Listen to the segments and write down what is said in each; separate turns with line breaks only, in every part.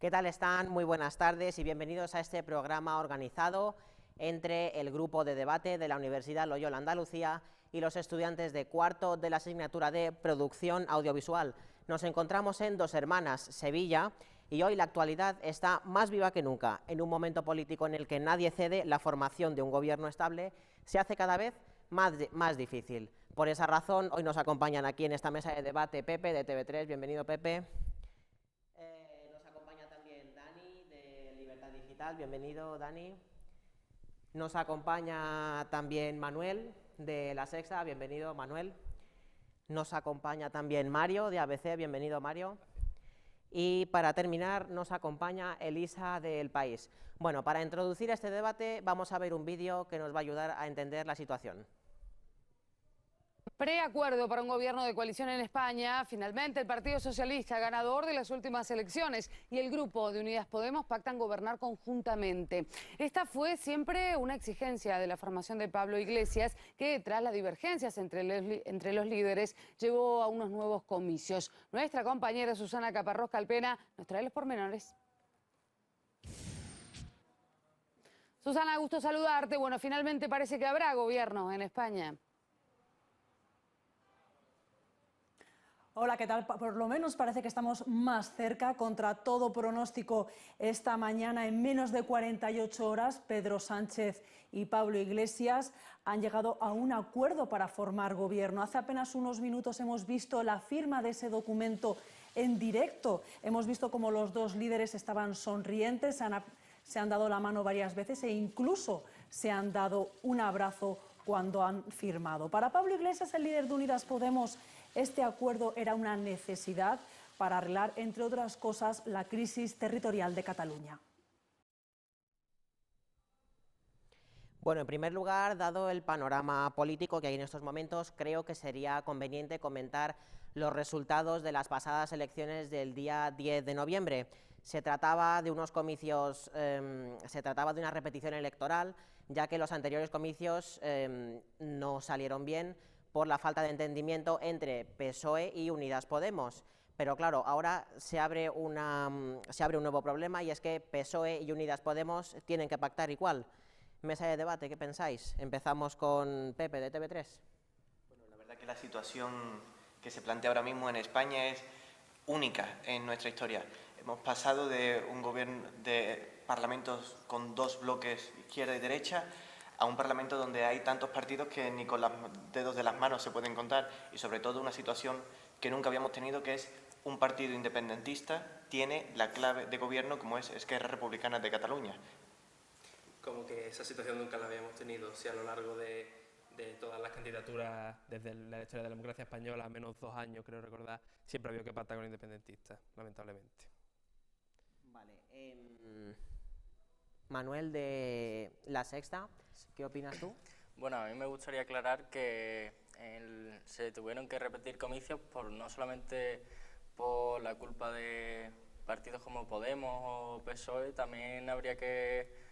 ¿Qué tal están? Muy buenas tardes y bienvenidos a este programa organizado entre el grupo de debate de la Universidad Loyola Andalucía y los estudiantes de cuarto de la asignatura de Producción Audiovisual. Nos encontramos en Dos Hermanas, Sevilla, y hoy la actualidad está más viva que nunca. En un momento político en el que nadie cede, la formación de un gobierno estable se hace cada vez más difícil. Por esa razón, hoy nos acompañan aquí en esta mesa de debate Pepe de TV3. Bienvenido, Pepe. Nos acompaña también Dani de Libertad Digital. Bienvenido, Dani. Nos acompaña también Manuel de La Sexta. Bienvenido, Manuel. Nos acompaña también Mario de ABC. Bienvenido, Mario. Y para terminar nos acompaña Elisa del País. Bueno, para introducir este debate vamos a ver un vídeo que nos va a ayudar a entender la situación.
Preacuerdo para un gobierno de coalición en España. Finalmente, el Partido Socialista, ganador de las últimas elecciones, y el grupo de Unidas Podemos pactan gobernar conjuntamente. Esta fue siempre una exigencia de la formación de Pablo Iglesias, que tras las divergencias entre los líderes llevó a unos nuevos comicios. Nuestra compañera Susana Caparrós Calpena nos trae los pormenores. Susana, gusto saludarte. Bueno, finalmente parece que habrá gobierno en España.
Hola, ¿qué tal? Por lo menos parece que estamos más cerca. Contra todo pronóstico, esta mañana, en menos de 48 horas, Pedro Sánchez y Pablo Iglesias han llegado a un acuerdo para formar gobierno. Hace apenas unos minutos hemos visto la firma de ese documento en directo. Hemos visto cómo los dos líderes estaban sonrientes, se han dado la mano varias veces e incluso se han dado un abrazo cuando han firmado. Para Pablo Iglesias, el líder de Unidas Podemos, este acuerdo era una necesidad para arreglar, entre otras cosas, la crisis territorial de Cataluña.
Bueno, en primer lugar, dado el panorama político que hay en estos momentos, creo que sería conveniente comentar los resultados de las pasadas elecciones del día 10 de noviembre. Se trataba de unos comicios, se trataba de una repetición electoral, ya que los anteriores comicios no salieron bien por la falta de entendimiento entre PSOE y Unidas Podemos. Pero claro, ahora se abre un nuevo problema, y es que PSOE y Unidas Podemos tienen que pactar igual. Mesa de debate, ¿qué pensáis? Empezamos con Pepe de TV3.
Bueno, la verdad que la situación que se plantea ahora mismo en España es única en nuestra historia. Hemos pasado de un gobierno de parlamentos con dos bloques, izquierda y derecha, a un parlamento donde hay tantos partidos que ni con los dedos de las manos se pueden contar, y sobre todo una situación que nunca habíamos tenido, que es un partido independentista tiene la clave de gobierno como es Esquerra Republicana de Cataluña.
Como que esa situación nunca la habíamos tenido, si a lo largo de todas las candidaturas desde la historia de la democracia española, a menos 2 años, creo recordar, siempre ha habido que pactar con independentistas, lamentablemente.
Vale. Manuel de La Sexta, ¿qué opinas tú?
Bueno, a mí me gustaría aclarar que se tuvieron que repetir comicios no solamente por la culpa de partidos como Podemos o PSOE, también habría que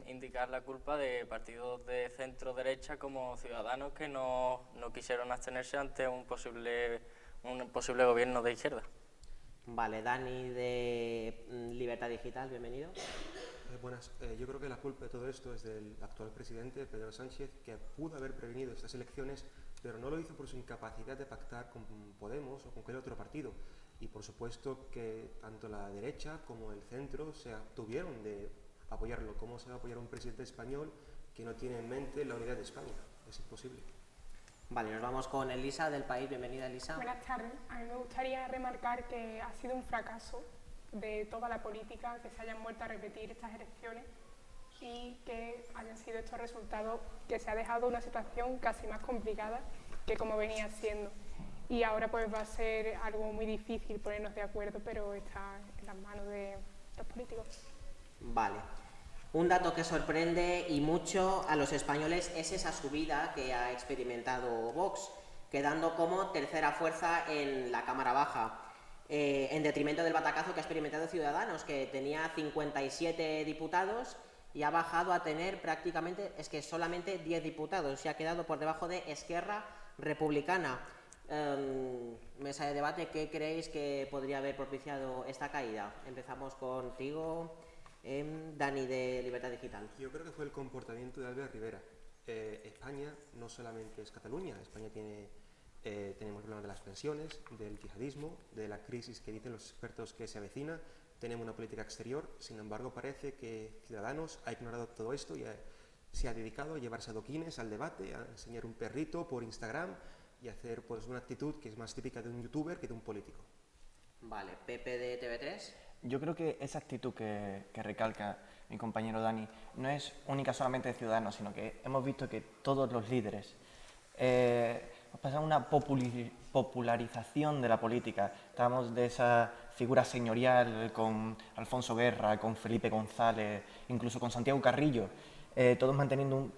indicar la culpa de partidos de centro-derecha como Ciudadanos, que no quisieron abstenerse ante un posible gobierno de izquierda.
Vale, Dani de Libertad Digital, bienvenido.
Buenas. Yo creo que la culpa de todo esto es del actual presidente, Pedro Sánchez, que pudo haber prevenido estas elecciones, pero no lo hizo por su incapacidad de pactar con Podemos o con cualquier otro partido. Y por supuesto que tanto la derecha como el centro se abstuvieron de apoyarlo. ¿Cómo se va a apoyar un presidente español que no tiene en mente la unidad de España? Es imposible.
Vale, nos vamos con Elisa del País. Bienvenida, Elisa.
Buenas tardes. A mí me gustaría remarcar que ha sido un fracaso de toda la política que se hayan vuelto a repetir estas elecciones y que hayan sido estos resultados, que se ha dejado una situación casi más complicada que como venía siendo. Y ahora pues va a ser algo muy difícil ponernos de acuerdo, pero está en las manos de los políticos.
Vale. Un dato que sorprende y mucho a los españoles es esa subida que ha experimentado Vox, quedando como tercera fuerza en la Cámara Baja, en detrimento del batacazo que ha experimentado Ciudadanos, que tenía 57 diputados y ha bajado a tener prácticamente, es que solamente 10 diputados, se ha quedado por debajo de Esquerra Republicana. Mesa de debate, ¿qué creéis que podría haber propiciado esta caída? Empezamos contigo, Dani, de Libertad Digital.
Yo creo que fue el comportamiento de Albert Rivera. España no solamente es Cataluña, España tenemos el problema de las pensiones, del yihadismo, de la crisis que dicen los expertos que se avecina, tenemos una política exterior, sin embargo parece que Ciudadanos ha ignorado todo esto y se ha dedicado a llevarse adoquines al debate, a enseñar un perrito por Instagram y hacer pues una actitud que es más típica de un youtuber que de un político.
Vale, Pepe de TV3.
Yo creo que esa actitud que recalca mi compañero Dani no es única solamente de Ciudadanos, sino que hemos visto que todos los líderes hemos pasado una popularización de la política. Estábamos de esa figura señorial con Alfonso Guerra, con Felipe González, incluso con Santiago Carrillo, todos manteniendo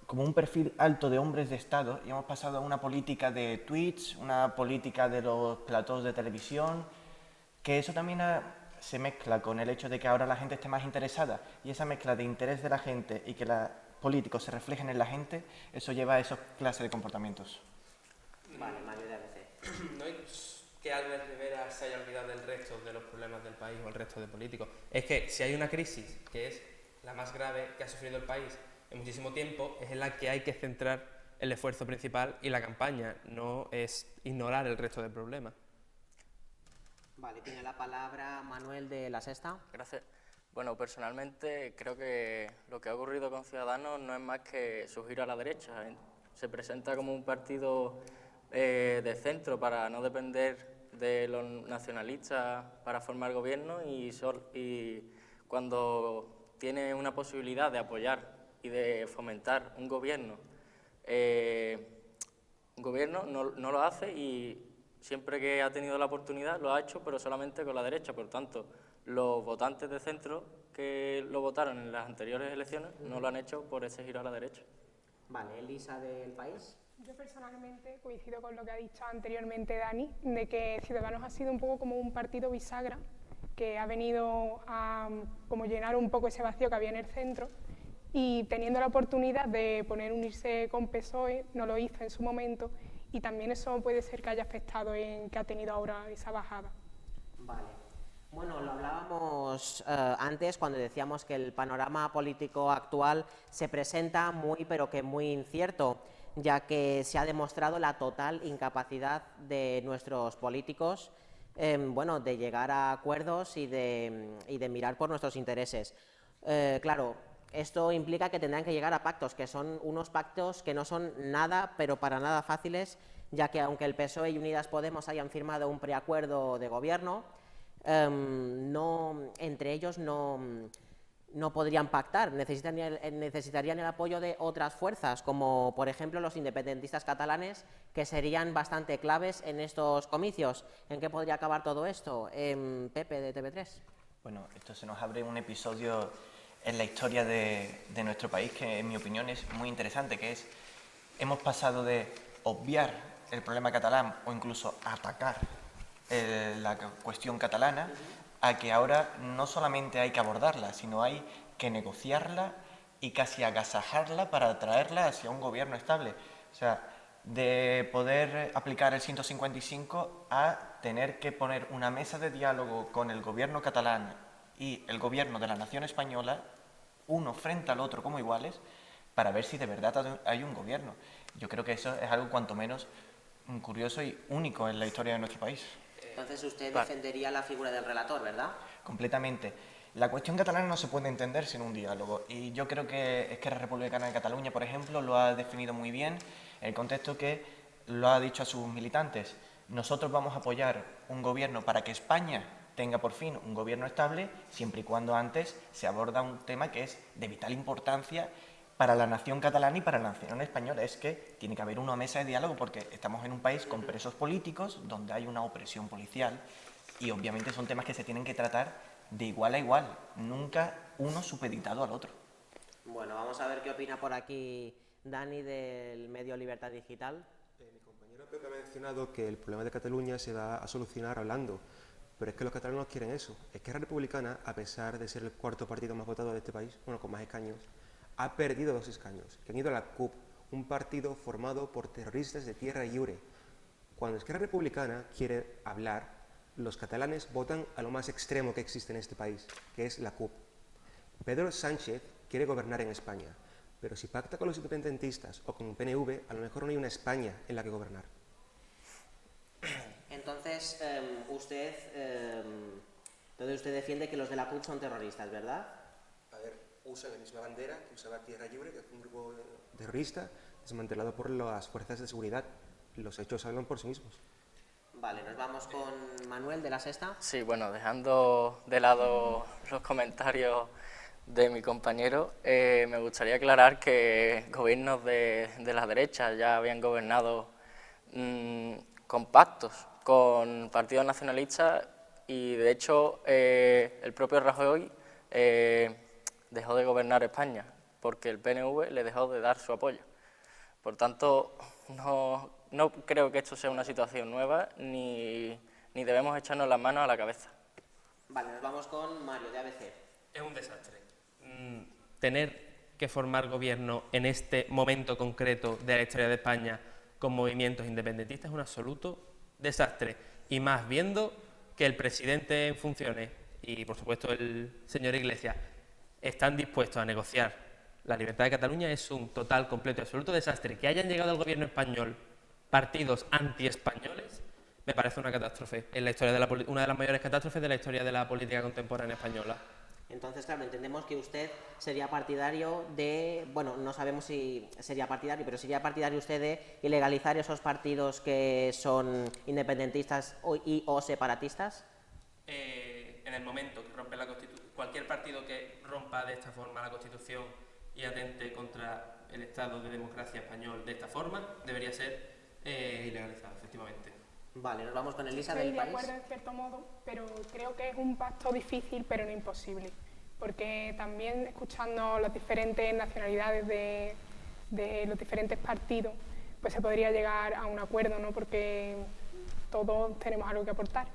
como un perfil alto de hombres de Estado, y hemos pasado a una política de tweets, una política de los platós de televisión, que eso también se mezcla con el hecho de que ahora la gente esté más interesada, y esa mezcla de interés de la gente y que los políticos se reflejen en la gente, eso lleva a esas clases de comportamientos.
Vale, Mario de ABC.
No es que Albert Rivera se haya olvidado del resto de los problemas del país o el resto de políticos. Es que si hay una crisis que es la más grave que ha sufrido el país en muchísimo tiempo, es en la que hay que centrar el esfuerzo principal y la campaña, no es ignorar el resto del problema.
Vale, tiene la palabra Manuel de La Sexta.
Gracias. Bueno, personalmente creo que lo que ha ocurrido con Ciudadanos no es más que su giro a la derecha. Se presenta como un partido de centro para no depender de los nacionalistas para formar gobierno y cuando tiene una posibilidad de apoyar y de fomentar un gobierno no lo hace, y siempre que ha tenido la oportunidad lo ha hecho, pero solamente con la derecha. Por tanto, los votantes de centro que lo votaron en las anteriores elecciones no lo han hecho por ese giro a la derecha.
Vale, Elisa del País.
Yo personalmente coincido con lo que ha dicho anteriormente Dani, de que Ciudadanos ha sido un poco como un partido bisagra que ha venido a como llenar un poco ese vacío que había en el centro, y teniendo la oportunidad de unirse con PSOE, no lo hizo en su momento, y también eso puede ser que haya afectado en que ha tenido ahora esa bajada.
Vale. Bueno, lo hablábamos antes cuando decíamos que el panorama político actual se presenta muy, pero que muy incierto, ya que se ha demostrado la total incapacidad de nuestros políticos de llegar a acuerdos y de mirar por nuestros intereses. Claro, esto implica que tendrán que llegar a pactos, que son unos pactos que no son nada, pero para nada fáciles, ya que aunque el PSOE y Unidas Podemos hayan firmado un preacuerdo de gobierno, entre ellos no podrían pactar, necesitarían el apoyo de otras fuerzas, como por ejemplo los independentistas catalanes, que serían bastante claves en estos comicios. ¿En qué podría acabar todo esto? Pepe, de TV3.
Bueno, esto se nos abre un episodio en la historia de nuestro país que, en mi opinión, es muy interesante, que es, hemos pasado de obviar el problema catalán o incluso atacar la cuestión catalana, a que ahora no solamente hay que abordarla, sino hay que negociarla y casi agasajarla para traerla hacia un gobierno estable. O sea, de poder aplicar el 155 a tener que poner una mesa de diálogo con el gobierno catalán y el gobierno de la nación española, uno frente al otro como iguales, para ver si de verdad hay un gobierno. Yo creo que eso es algo cuanto menos curioso y único en la historia de nuestro país.
Entonces usted defendería la figura del relator, ¿verdad?
Completamente. La cuestión catalana no se puede entender sin un diálogo, y yo creo que Esquerra Republicana de Cataluña, por ejemplo, lo ha definido muy bien en el contexto que lo ha dicho a sus militantes. Nosotros vamos a apoyar un gobierno para que España tenga por fin un gobierno estable, siempre y cuando antes se aborda un tema que es de vital importancia para la nación catalana y para la nación española. Es que tiene que haber una mesa de diálogo, porque estamos en un país con presos políticos, donde hay una opresión policial, y obviamente son temas que se tienen que tratar de igual a igual, nunca uno supeditado al otro.
Bueno, vamos a ver qué opina por aquí Dani del medio Libertad Digital.
Mi compañero Pepe ha mencionado que el problema de Cataluña se va a solucionar hablando, pero es que los catalanos quieren eso. Esquerra Republicana, a pesar de ser el cuarto partido más votado de este país, bueno, con más escaños, ha perdido 2 escaños, que han ido a la CUP, un partido formado por terroristas de tierra lliure. cuando Esquerra Republicana quiere hablar, los catalanes votan a lo más extremo que existe en este país, que es la CUP. Pedro Sánchez quiere gobernar en España, pero si pacta con los independentistas o con el PNV, a lo mejor no hay una España en la que gobernar.
Entonces, usted defiende que los de la CUP son terroristas, ¿verdad?
A ver, usan la misma bandera que usaba Tierra Lliure, que es un grupo terrorista desmantelado por las fuerzas de seguridad. Los hechos hablan por sí mismos.
Vale, nos vamos con Manuel de La Sexta.
Sí, bueno, dejando de lado los comentarios de mi compañero, me gustaría aclarar que gobiernos de la derecha ya habían gobernado con pactos con partidos nacionalistas y de hecho el propio Rajoy dejó de gobernar España porque el PNV le dejó de dar su apoyo. Por tanto, no creo que esto sea una situación nueva ni debemos echarnos las manos a la cabeza.
Vale, nos vamos con Mario de ABC.
Es un desastre. Tener que formar gobierno en este momento concreto de la historia de España con movimientos independentistas es un absoluto desastre. Y más viendo que el presidente en funciones y, por supuesto, el señor Iglesias están dispuestos a negociar la libertad de Cataluña, es un total, completo y absoluto desastre. Que hayan llegado al gobierno español partidos anti-españoles me parece una catástrofe, en la historia de una de las mayores catástrofes de la historia de la política contemporánea española.
Entonces, claro, entendemos que usted sería partidario de, bueno, no sabemos si sería partidario, pero sería partidario usted de ilegalizar esos partidos que son independentistas o separatistas.
En el momento que rompe la Constitución, cualquier partido que rompa de esta forma la Constitución y atente contra el Estado de democracia español de esta forma, debería ser ilegalizado, efectivamente.
Vale, nos vamos con Elisa
Estoy
del
de
País.
acuerdo en cierto modo, pero creo que es un pacto difícil, pero no imposible. Porque también escuchando las diferentes nacionalidades de los diferentes partidos, pues se podría llegar a un acuerdo, ¿no? Porque todos tenemos algo que aportar.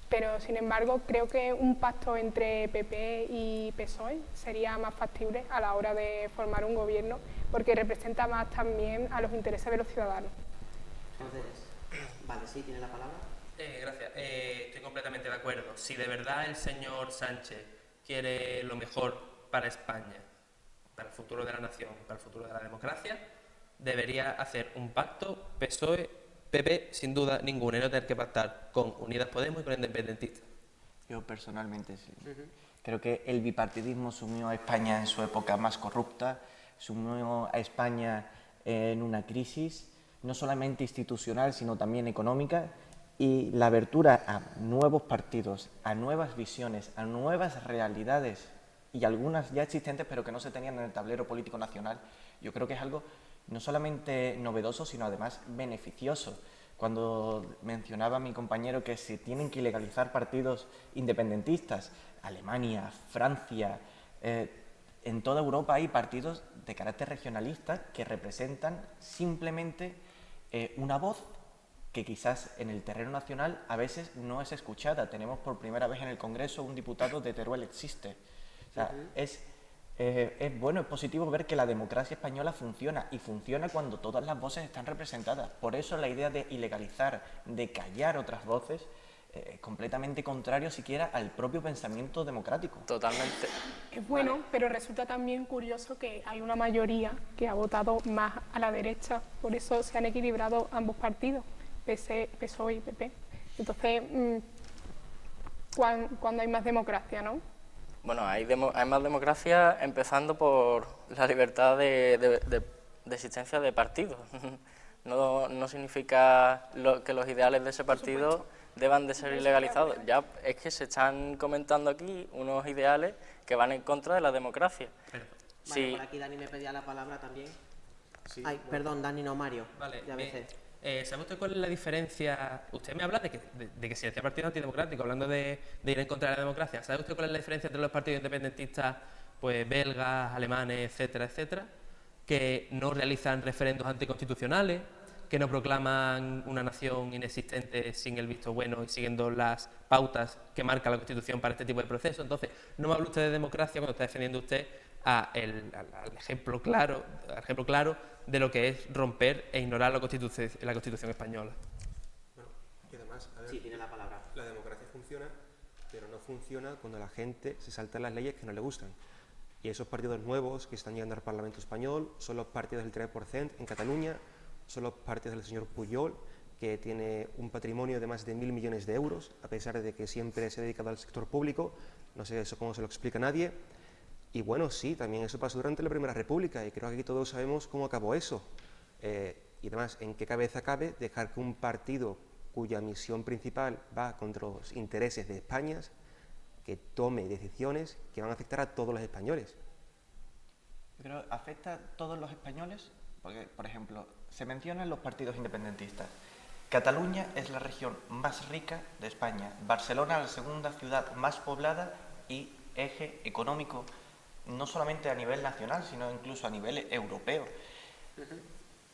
Pero, sin embargo, creo que un pacto entre PP y PSOE sería más factible a la hora de formar un gobierno, porque representa más también a los intereses de los ciudadanos.
Entonces, vale, sí, tiene la palabra.
Gracias. Estoy completamente de acuerdo. Si de verdad el señor Sánchez quiere lo mejor para España, para el futuro de la nación, para el futuro de la democracia, debería hacer un pacto PSOE-PP sin duda ninguna y no tener que pactar con Unidas Podemos y con independentistas.
Yo personalmente sí. Creo que el bipartidismo sumió a España en su época más corrupta, sumió a España en una crisis, no solamente institucional, sino también económica, y la abertura a nuevos partidos, a nuevas visiones, a nuevas realidades, y algunas ya existentes pero que no se tenían en el tablero político nacional, yo creo que es algo no solamente novedoso, sino además beneficioso. Cuando mencionaba mi compañero que se tienen que ilegalizar partidos independentistas, Alemania, Francia, en toda Europa hay partidos de carácter regionalista que representan simplemente una voz que quizás en el terreno nacional a veces no es escuchada. Tenemos por primera vez en el Congreso un diputado de Teruel existe. O sea, es bueno, es positivo ver que la democracia española funciona y funciona cuando todas las voces están representadas. Por eso la idea de ilegalizar, de callar otras voces, completamente contrario siquiera al propio pensamiento democrático.
Totalmente.
Es bueno, pero resulta también curioso que hay una mayoría que ha votado más a la derecha, por eso se han equilibrado ambos partidos, PSOE y PP. Entonces, ¿cuándo hay más democracia, no?
Bueno, hay más democracia empezando por la libertad de existencia de partidos. No significa que los ideales de ese partido deban de ser ilegalizados. Ya es que se están comentando aquí unos ideales que van en contra de la democracia.
Vale, por aquí Dani me pedía la palabra también. Sí, ay, bueno. Perdón, Dani, no Mario.
Vale,
de ABC.
¿Sabe usted cuál es la diferencia? Usted me habla de que se hacía partido antidemocrático, hablando de ir en contra de la democracia. ¿Sabe usted cuál es la diferencia entre los partidos independentistas, pues belgas, alemanes, etcétera, etcétera, que no realizan referendos anticonstitucionales, que no proclaman una nación inexistente sin el visto bueno y siguiendo las pautas que marca la Constitución para este tipo de procesos? Entonces, no me hable usted de democracia cuando está defendiendo usted al ejemplo claro de lo que es romper e ignorar la Constitución española.
más. A ver,
Sí, tiene la palabra.
La democracia funciona, pero no funciona cuando la gente se salta las leyes que no le gustan. Y esos partidos nuevos que están llegando al Parlamento español son los partidos del 3% en Cataluña, son los partidos del señor Pujol, que tiene un patrimonio de más de 1.000 millones de euros, a pesar de que siempre se ha dedicado al sector público. No sé eso cómo se lo explica nadie. Y bueno, sí, también eso pasó durante la Primera República, y creo que aquí todos sabemos cómo acabó eso. Y además, ¿en qué cabeza cabe dejar que un partido cuya misión principal va contra los intereses de España, que tome decisiones que van a afectar a todos los españoles?
Yo creo que afecta a todos los españoles, porque, por ejemplo, se mencionan los partidos independentistas. Cataluña es la región más rica de España. Barcelona, la segunda ciudad más poblada y eje económico, no solamente a nivel nacional, sino incluso a nivel europeo.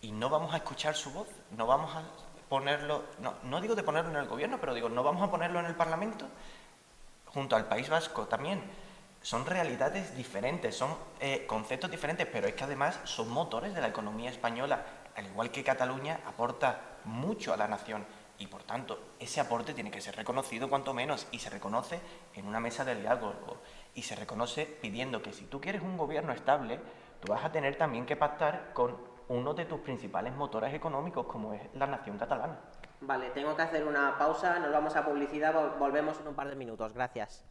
Y no vamos a escuchar su voz, no vamos a ponerlo, no digo de ponerlo en el gobierno, pero digo, no vamos a ponerlo en el Parlamento, junto al País Vasco también. Son realidades diferentes, son conceptos diferentes, pero es que además son motores de la economía española, al igual que Cataluña aporta mucho a la nación y por tanto ese aporte tiene que ser reconocido cuanto menos, y se reconoce en una mesa de diálogo y se reconoce pidiendo que si tú quieres un gobierno estable, tú vas a tener también que pactar con uno de tus principales motores económicos como es la nación catalana.
Vale, tengo que hacer una pausa, nos vamos a publicidad, volvemos en un par de minutos. Gracias.